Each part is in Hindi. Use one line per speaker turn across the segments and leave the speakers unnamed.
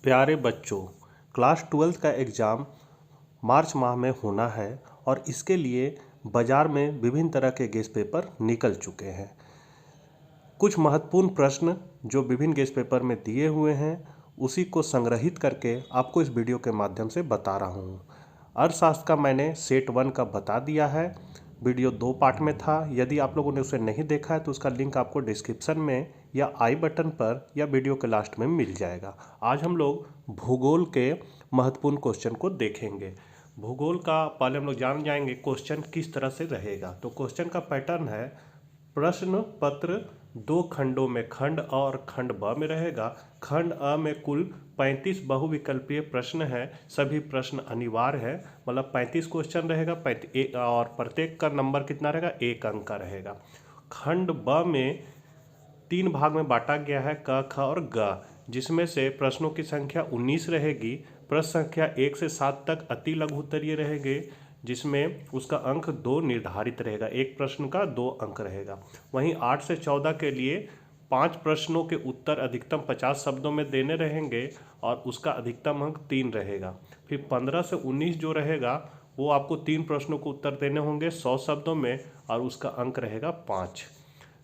प्यारे बच्चों, क्लास 12 का एग्ज़ाम मार्च माह में होना है और इसके लिए बाज़ार में विभिन्न तरह के गेस्ट पेपर निकल चुके हैं। कुछ महत्वपूर्ण प्रश्न जो विभिन्न गेस्ट पेपर में दिए हुए हैं उसी को संग्रहित करके आपको इस वीडियो के माध्यम से बता रहा हूँ। अर्थशास्त्र का मैंने सेट 1 का बता दिया है। वीडियो 2 पार्ट में था। यदि आप लोगों ने उसे नहीं देखा है तो उसका लिंक आपको डिस्क्रिप्शन में या आई बटन पर या वीडियो के लास्ट में मिल जाएगा। आज हम लोग भूगोल के महत्वपूर्ण क्वेश्चन को देखेंगे। भूगोल का पहले हम लोग जान जाएंगे क्वेश्चन किस तरह से रहेगा। तो क्वेश्चन का पैटर्न है, प्रश्न पत्र 2 खंडों में खंड और खंड ब में रहेगा। खंड अ में कुल 35 बहुविकल्पीय प्रश्न हैं। सभी प्रश्न अनिवार्य है, मतलब 35 क्वेश्चन रहेगा और प्रत्येक का नंबर कितना रहेगा, 1 अंक का रहेगा। खंड ब में 3 भाग में बांटा गया है, क ख और ग, जिसमें से प्रश्नों की संख्या 19 रहेगी। प्रश्न संख्या 1 से 7 तक अति लघु उत्तरीय रहेंगे, जिसमें उसका अंक 2 निर्धारित रहेगा। एक प्रश्न का 2 अंक रहेगा। वहीं 8 से 14 के लिए 5 प्रश्नों के उत्तर अधिकतम 50 शब्दों में देने रहेंगे और उसका अधिकतम अंक 3 रहेगा। फिर 15 से 19 जो रहेगा वो आपको 3 प्रश्नों को उत्तर देने होंगे 100 शब्दों में और उसका अंक रहेगा 5।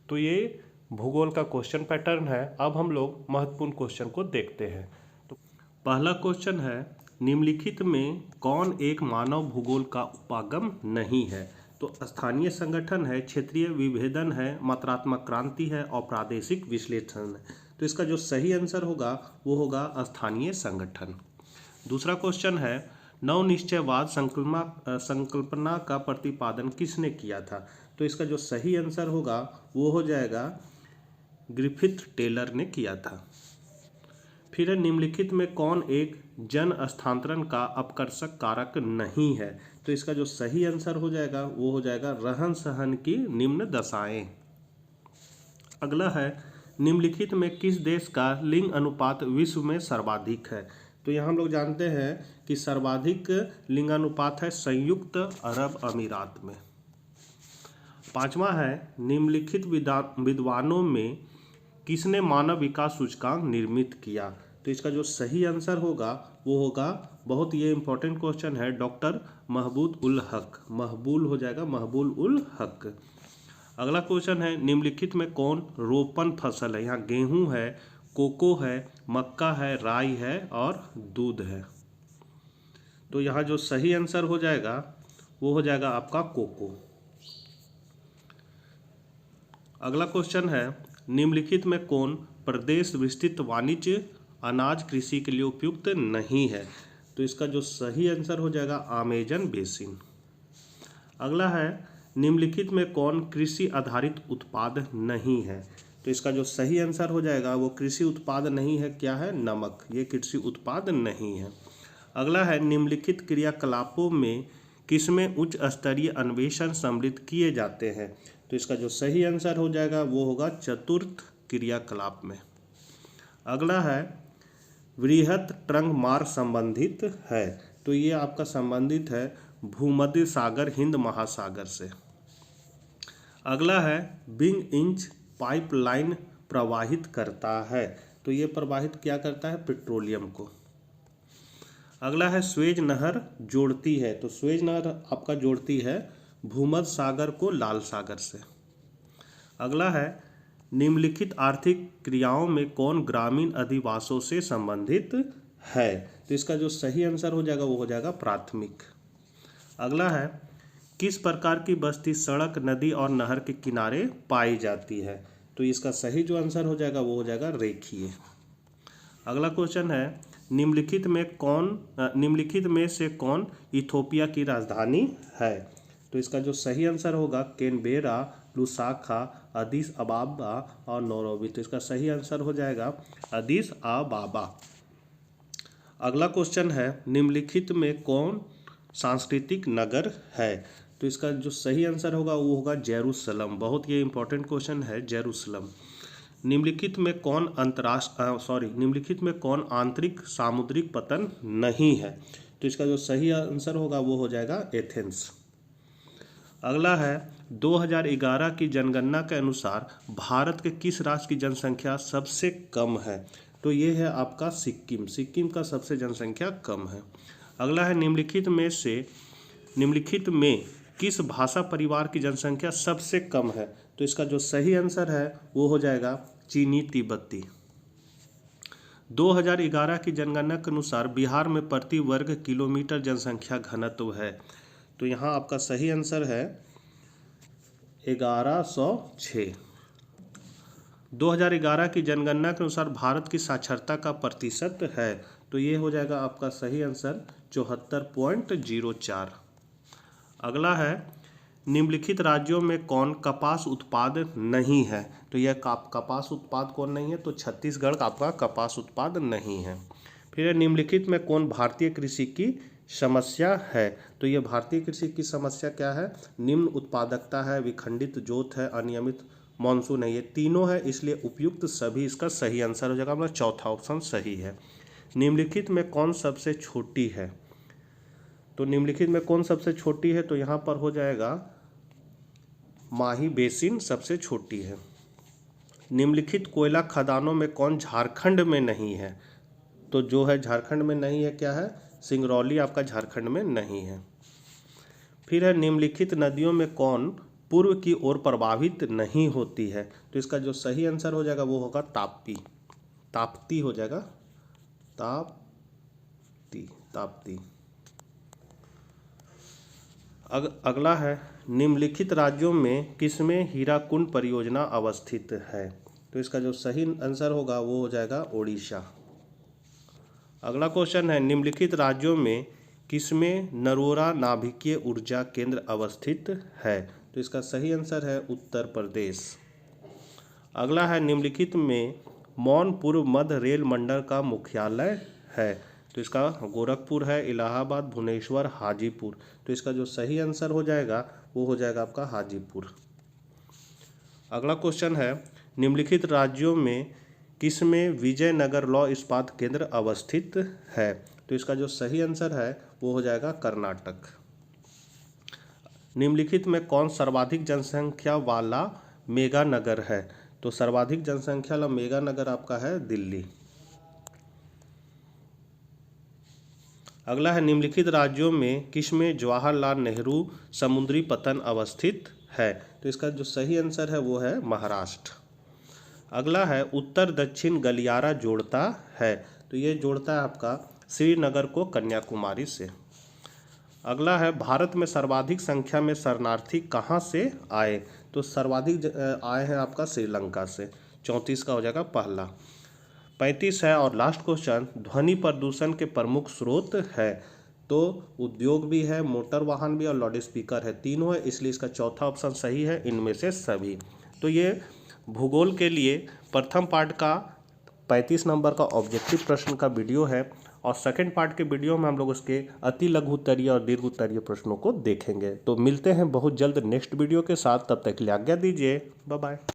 तो ये भूगोल का क्वेश्चन पैटर्न है। अब हम लोग महत्वपूर्ण क्वेश्चन को देखते हैं। तो पहला क्वेश्चन है, निम्नलिखित में कौन एक मानव भूगोल का उपागम नहीं है। तो स्थानीय संगठन है, क्षेत्रीय विभेदन है, मात्रात्मक क्रांति है और प्रादेशिक विश्लेषण है। तो इसका जो सही आंसर होगा वो होगा स्थानीय संगठन। दूसरा क्वेश्चन है, नवनिश्चयवाद संकल्पना का प्रतिपादन किसने किया था। तो इसका जो सही आंसर होगा वो हो जाएगा ग्रिफिथ टेलर ने किया था। फिर निम्नलिखित में कौन एक जन स्थानांतरण का अपकर्षक कारक नहीं है। तो इसका जो सही आंसर हो जाएगा वो हो जाएगा रहन सहन की निम्न दशाएं। अगला है, निम्नलिखित में किस देश का लिंग अनुपात विश्व में सर्वाधिक है। तो यहाँ हम लोग जानते हैं कि सर्वाधिक लिंगानुपात है संयुक्त अरब अमीरात में। पांचवा है, निम्नलिखित विद्वानों में किसने मानव विकास सूचकांक निर्मित किया। तो इसका जो सही आंसर होगा वो होगा, बहुत ये इंपॉर्टेंट क्वेश्चन है, डॉक्टर महबूब उल हक। महबूल हो जाएगा महबूब उल हक। अगला क्वेश्चन है, निम्नलिखित में कौन रोपण फसल है। यहाँ गेहूं है, कोको है, मक्का है, राई है और दूध है। तो यहाँ जो सही आंसर हो जाएगा वो हो जाएगा आपका कोको। अगला क्वेश्चन है, निम्नलिखित में कौन प्रदेश विस्तृत वाणिज्य अनाज कृषि के लिए उपयुक्त नहीं है। तो इसका जो सही आंसर हो जाएगा अमेजन बेसिन। अगला है, निम्नलिखित में कौन कृषि आधारित उत्पाद नहीं है। तो इसका जो सही आंसर हो जाएगा वो कृषि उत्पाद नहीं है, क्या है, नमक। ये कृषि उत्पाद नहीं है। अगला है, निम्नलिखित क्रियाकलापों में किसमें उच्च स्तरीय अन्वेषण सम्मिलित किए जाते हैं। तो इसका जो सही आंसर हो जाएगा वो होगा चतुर्थ क्रियाकलाप में। अगला है, वृहत ट्रंक मार्ग संबंधित है। तो ये आपका संबंधित है भूमध्य सागर हिंद महासागर से। अगला है, बिंग इंच पाइपलाइन प्रवाहित करता है। तो ये प्रवाहित क्या करता है, पेट्रोलियम को। अगला है, स्वेज नहर जोड़ती है। तो स्वेज नहर आपका जोड़ती है भूमध्य सागर को लाल सागर से। अगला है, निम्नलिखित आर्थिक क्रियाओं में कौन ग्रामीण अधिवासों से संबंधित है। तो इसका जो सही आंसर हो जाएगा वो हो जाएगा प्राथमिक। अगला है, किस प्रकार की बस्ती सड़क, नदी और नहर के किनारे पाई जाती है। तो इसका सही जो आंसर हो जाएगा वो हो जाएगा रेखीय। अगला क्वेश्चन है, निम्नलिखित में से कौन इथोपिया की राजधानी है। तो इसका जो सही आंसर होगा कैनबेरा, लुसाका, अदीस अबाबा और नैरोबी। तो इसका सही आंसर हो जाएगा अदीस अबाबा। अगला क्वेश्चन है, निम्नलिखित में कौन सांस्कृतिक नगर है। तो इसका जो सही आंसर होगा वो होगा जेरूसलम। बहुत ये इंपॉर्टेंट क्वेश्चन है, जेरूसलम। निम्नलिखित में कौन आंतरिक सामुद्रिक पतन नहीं है। तो इसका जो सही आंसर होगा वो हो जाएगा एथेंस। अगला है, 2011 की जनगणना के अनुसार भारत के किस राज्य की जनसंख्या सबसे कम है। तो ये है आपका सिक्किम। सिक्किम का सबसे जनसंख्या कम है। अगला है निम्नलिखित में किस भाषा परिवार की जनसंख्या सबसे कम है? तो इसका जो सही आंसर है वो हो जाएगा चीनी तिब्बती। 2011 की जनगणना के अनुसार बिहार में प्रति वर्ग किलोमीटर जनसंख्या घनत्व है। तो यहाँ आपका सही आंसर है 1106। 2011 की जनगणना के अनुसार भारत की साक्षरता का प्रतिशत है, तो ये हो जाएगा आपका सही आंसर 74.04। अगला है निम्नलिखित राज्यों में कौन कपास उत्पाद नहीं है? तो यह कपास उत्पाद कौन नहीं है? तो छत्तीसगढ़ आपका कपास उत्पाद नहीं है। फिर निम्नलिखित में कौन भारतीय कृषि की समस्या है? तो यह भारतीय कृषि की समस्या क्या है? निम्न उत्पादकता है, विखंडित जोत है, अनियमित मानसून है। ये तीनों है, इसलिए उपयुक्त सभी इसका सही आंसर हो जाएगा। हमारा चौथा ऑप्शन सही है। निम्नलिखित में कौन सबसे छोटी है? तो निम्नलिखित में कौन सबसे छोटी है? तो यहाँ पर हो जाएगा माही बेसिन सबसे छोटी है। निम्नलिखित कोयला खदानों में कौन झारखंड में नहीं है? तो जो है झारखंड में नहीं है क्या है? सिंगरौली आपका झारखंड में नहीं है। फिर है निम्नलिखित नदियों में कौन पूर्व की ओर प्रवाहित नहीं होती है? तो इसका जो सही आंसर हो जाएगा वो होगा ताप्ती। ताप्ती हो जाएगा, ताप्ती। अगला है निम्नलिखित राज्यों में किसमें हीराकुंड परियोजना अवस्थित है? तो इसका जो सही आंसर होगा वो हो जाएगा ओडिशा। अगला क्वेश्चन है निम्नलिखित राज्यों में किसमें नरोरा नाभिकीय ऊर्जा केंद्र अवस्थित है? तो इसका सही आंसर है उत्तर प्रदेश। अगला है निम्नलिखित में मौन पूर्व मध्य रेल मंडल का मुख्यालय है? तो इसका गोरखपुर है, इलाहाबाद, भुवनेश्वर, हाजीपुर। तो इसका जो सही आंसर हो जाएगा वो हो जाएगा आपका हाजीपुर। अगला क्वेश्चन है निम्नलिखित राज्यों में किसमें विजयनगर लौह इस्पात केंद्र अवस्थित है? तो इसका जो सही आंसर है वो हो जाएगा कर्नाटक। निम्नलिखित में कौन सर्वाधिक जनसंख्या वाला मेगा नगर है? तो सर्वाधिक जनसंख्या वाला मेगा नगर आपका है दिल्ली। अगला है निम्नलिखित राज्यों में किसमें जवाहरलाल नेहरू समुद्री पतन अवस्थित है? तो इसका जो सही आंसर है वो है महाराष्ट्र। अगला है उत्तर दक्षिण गलियारा जोड़ता है? तो ये जोड़ता है आपका श्रीनगर को कन्याकुमारी से। अगला है भारत में सर्वाधिक संख्या में शरणार्थी कहाँ से आए? तो सर्वाधिक आए हैं आपका श्रीलंका से। 34 का हो जाएगा पहला। 35 है और लास्ट क्वेश्चन ध्वनि प्रदूषण के प्रमुख स्रोत है? तो उद्योग भी है, मोटर वाहन भी और लाउड स्पीकर है, तीनों है, इसलिए इसका चौथा ऑप्शन सही है इनमें से सभी। तो ये भूगोल के लिए प्रथम पार्ट का 35 नंबर का ऑब्जेक्टिव प्रश्न का वीडियो है और सेकंड पार्ट के वीडियो में हम लोग उसके अति लघु उत्तरीय और दीर्घ उत्तरीय प्रश्नों को देखेंगे। तो मिलते हैं बहुत जल्द नेक्स्ट वीडियो के साथ, तब तक के लिए आज्ञा दीजिए। Bye bye.